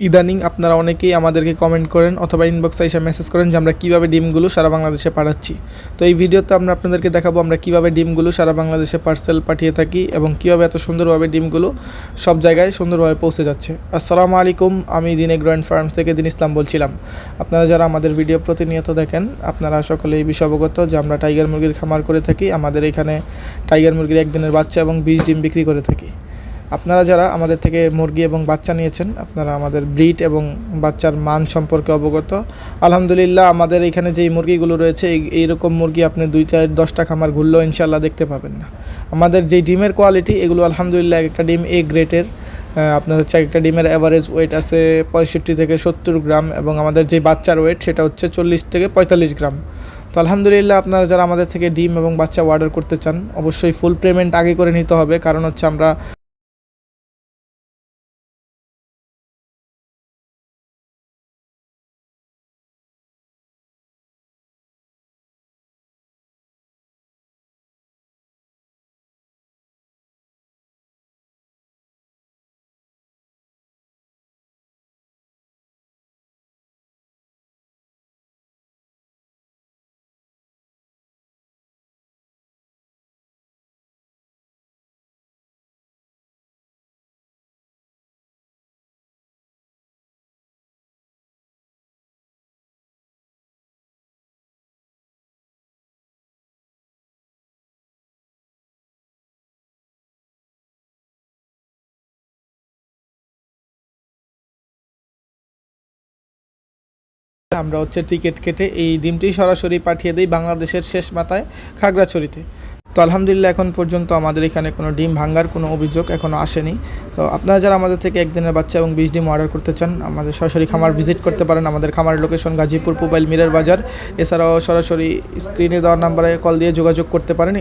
ইদানিং আপনারা অনেকেই আমাদেরকে কমেন্ট করেন অথবা ইনবক্সে এসে মেসেজ করেন যে আমরা কীভাবে ডিমগুলো সারা বাংলাদেশে পাঠাচ্ছি। তো এই ভিডিওতে আমরা আপনাদেরকে দেখাবো আমরা কীভাবে ডিমগুলো সারা বাংলাদেশে পার্সেল পাঠিয়ে থাকি এবং কীভাবে এত সুন্দরভাবে ডিমগুলো সব জায়গায় সুন্দরভাবে পৌঁছে যাচ্ছে। আসসালামু আলাইকুম, আমি দিন এগ্রো অ্যান্ড ফার্মস থেকে দিন ইসলাম বলছিলাম। আপনারা যারা আমাদের ভিডিও প্রতিনিয়ত দেখেন আপনারা সকলে এই বিষয়ে অবগত যে আমরা টাইগার মুরগির খামার করে থাকি। আমাদের এখানে টাইগার মুরগির একদিনের বাচ্চা এবং 20 ডিম বিক্রি করে থাকি। আপনারা যারা আমাদের থেকে মুরগি এবং বাচ্চা নিয়েছেন আপনারা আমাদের ব্রিড এবং বাচ্চার মান সম্পর্কে অবগত। আলহামদুলিল্লাহ আমাদের এখানে যেই মুরগিগুলো রয়েছে এইরকম মুরগি আপনি 2-10টা খামার ঘুরলেও ইনশাল্লাহ দেখতে পাবেন না। আমাদের যেই ডিমের কোয়ালিটি এগুলো আলহামদুলিল্লাহ একটা ডিম এ গ্রেডের। আপনার হচ্ছে একটা ডিমের অ্যাভারেজ ওয়েট আছে 65 থেকে 70 গ্রাম এবং আমাদের যে বাচ্চার ওয়েট সেটা হচ্ছে 40 থেকে 45 গ্রাম। তো আলহামদুলিল্লাহ আপনারা যারা আমাদের থেকে ডিম এবং বাচ্চা অর্ডার করতে চান অবশ্যই ফুল পেমেন্ট আগে করে নিতে হবে, কারণ হচ্ছে আমরা হচ্ছে টিকিট কেটে এই ডিমটি সরাসরি পাঠিয়ে দিই বাংলাদেশের শেষ মাথায় খাগড়াছড়িতে। তো আলহামদুলিল্লাহ এখন পর্যন্ত আমাদের এখানে কোনো ডিম ভাঙার কোনো অভিযোগ এখনও আসেনি। তো আপনারা যারা আমাদের থেকে একদিনের বাচ্চা এবং 20 ডিম অর্ডার করতে চান আমাদের সরাসরি খামার ভিজিট করতে পারেন। আমাদের খামারের লোকেশন গাজীপুর পুবাইল মিরের বাজার। এছাড়াও সরাসরি স্ক্রিনে দেওয়া নাম্বারে কল দিয়ে যোগাযোগ করতে পারেন।